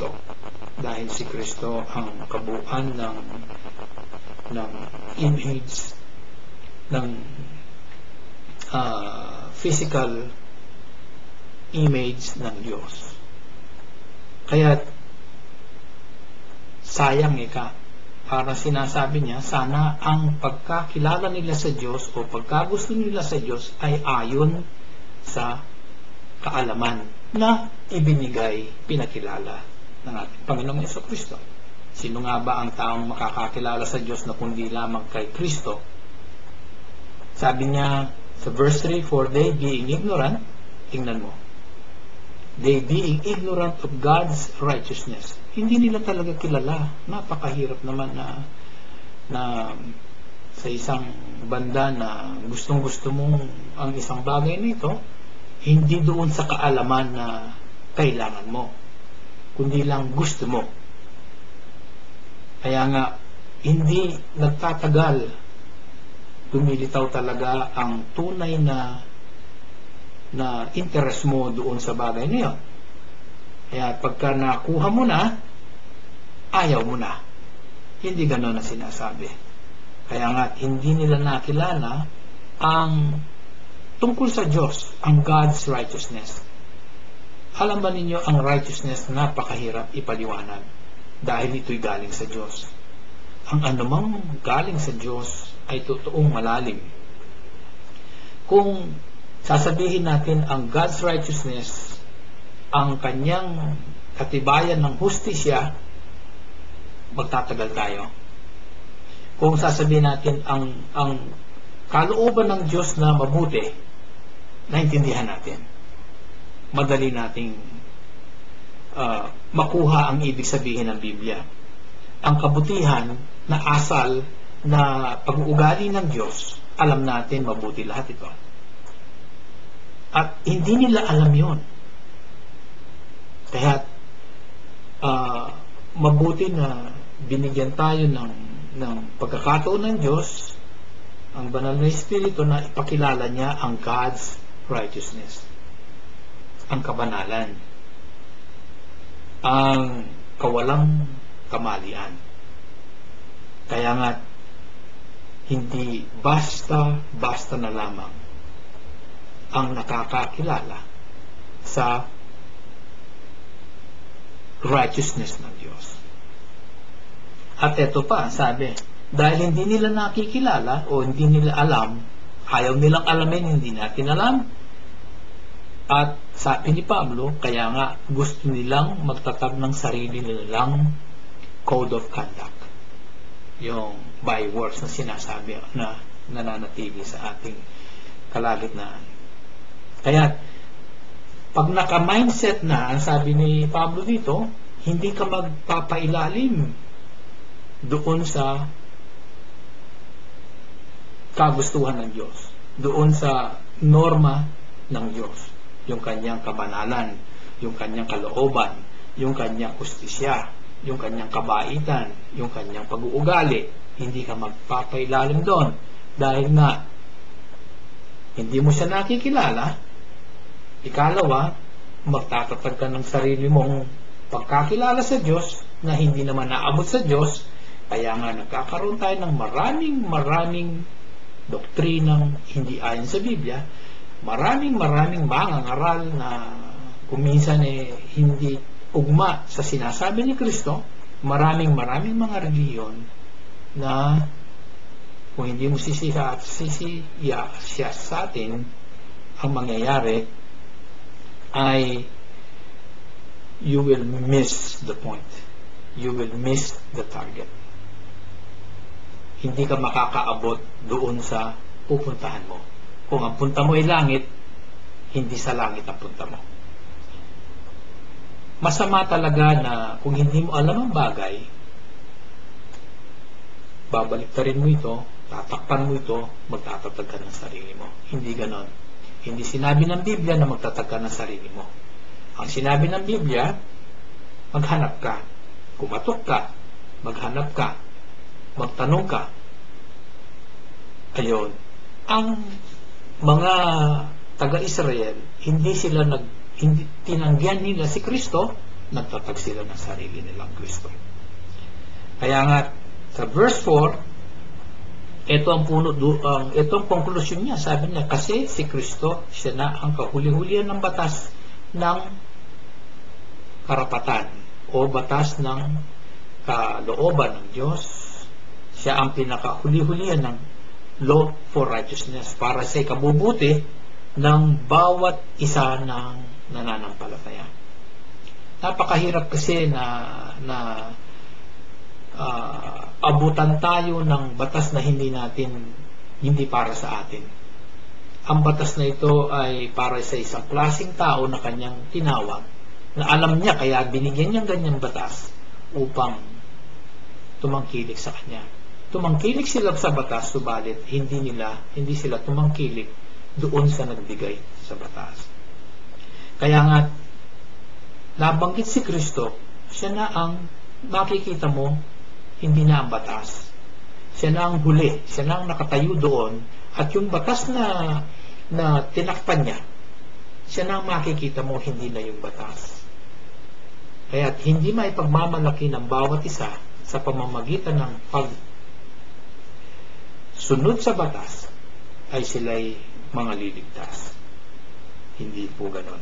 Kristo. Dahil si Kristo ang kabuuan ng image ng physical image ng Diyos. Kaya sayang parang sinasabi niya, sana ang pagkakilala nila sa Diyos o pagkagusto nila sa Diyos ay ayon sa kaalaman na pinakilala ng ating Panginoong Jesucristo. Sino nga ba ang taong makakakilala sa Diyos na kundi lamang kay Kristo? Sabi niya sa verse 3, for they being ignorant, tingnan mo, they being ignorant of God's righteousness. Hindi nila talaga kilala. Napakahirap naman na sa isang banda na gustong-gusto mong ang isang bagay nito, hindi doon sa kaalaman na kailangan mo, kundi lang gusto mo. Kaya nga, hindi nagtatagal, lumilitaw talaga ang tunay na interest mo doon sa bagay na yun. Kaya pagka nakuha mo na, ayaw mo na. Hindi gano'n na sinasabi. Kaya nga, hindi nila nakilala ang tungkol sa Diyos, ang God's righteousness. Alam ba ninyo, ang righteousness napakahirap ipaliwanag dahil ito'y galing sa Diyos. Ang anumang galing sa Diyos ay totoong malalim. Kung sasabihin natin ang God's righteousness, ang kanyang katibayan ng hustisya, magtatagal tayo. Kung sasabihin natin ang kalooban ng Diyos na mabuti, naintindihan natin. Madali nating makuha ang ibig sabihin ng Biblia. Ang kabutihan na asal na pag-uugali ng Diyos, alam natin mabuti lahat ito. At hindi nila alam yon. Kaya mabuti na binigyan tayo ng pagkakataon ng Diyos, ang banal na Espiritu, na ipakilala niya ang God's righteousness, ang kabanalan, ang kawalang kamalian. Kaya nga, hindi basta na lamang ang nakakakilala sa righteousness ng Diyos. At ito pa, sabi, dahil hindi nila nakikilala o hindi nila alam, ayaw nilang alamin, hindi natin alam. At sabi ni Pablo, kaya nga gusto nilang magtatag ng sarili nilang code of conduct. Yung bywords na sinasabi na nananatili sa ating kalagitnaan. Kaya, pag naka-mindset na, ang sabi ni Pablo dito, hindi ka magpapailalim doon sa kagustuhan ng Diyos, doon sa norma ng Diyos, yung kanyang kabanalan, yung kanyang kalooban, yung kanyang justisya, yung kanyang kabaitan, yung kanyang pag-uugali. Hindi ka magpapailalim doon dahil nga hindi mo siya nakikilala. Ikalawa, magtatatag ka ng sarili mong pagkakilala sa Diyos na hindi naman naabot sa Diyos. Kaya nga nagkakaroon tayo ng maraming doktrinang hindi ayon sa Biblia, maraming mangangaral na kuminsan hindi ugma sa sinasabi ni Kristo, maraming mga reliyon na kung hindi mo sisiya siya sa atin, ang mangyayari ay you will miss the point. You will miss the target. Hindi ka makakaabot doon sa pupuntahan mo. Kung ang punta mo ay langit, hindi sa langit ang punta mo. Masama talaga na kung hindi mo alam ang bagay, babaliktarin mo ito, tatakpan mo ito, magtatatag ka ng sarili mo. Hindi ganon. Hindi sinabi ng Biblia na magtatag ka ng sarili mo. Ang sinabi ng Biblia, maghanap ka, kumatok ka, maghanap ka, magtanong ka. Ayun. Ang mga taga-Israel, hindi tinanggihan nila si Kristo nagtatag sila ng sarili nilang Kristo. Kaya nga, sa verse 4, ito ang conclusion niya. Sabi niya, kasi si Kristo, siya na ang kahuli-hulihan ng batas ng karapatan o batas ng kalooban ng Diyos. Siya ang pinakahuli-hulihan ng law for righteousness para sa ikabubuti ng bawat isa ng nananampalataya. Napakahirap kasi na abutan tayo ng batas na hindi para sa atin. Ang batas na ito ay para sa isang klaseng tao na kanyang tinawag, na alam niya kaya binigyan niyang ganyang batas upang tumangkilik sa kanya. Tumangkilik sila sa batas, subalit hindi sila tumangkilik doon sa nagbigay sa batas. Kaya nga, nabanggit si Kristo, siya na ang makikita mo, hindi na ang batas. Siya na ang huli, siya na ang nakatayo doon, at yung batas na tinakpan niya, siya na ang makikita mo, hindi na yung batas. Kaya hindi maipagmamalaki ng bawat isa sa pamamagitan ng pagsunod sa batas ay sila'y mga liligtas. Hindi po ganon.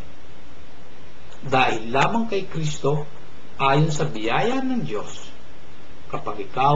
Dahil lamang kay Kristo, ayon sa biyaya ng Diyos, kapag ikaw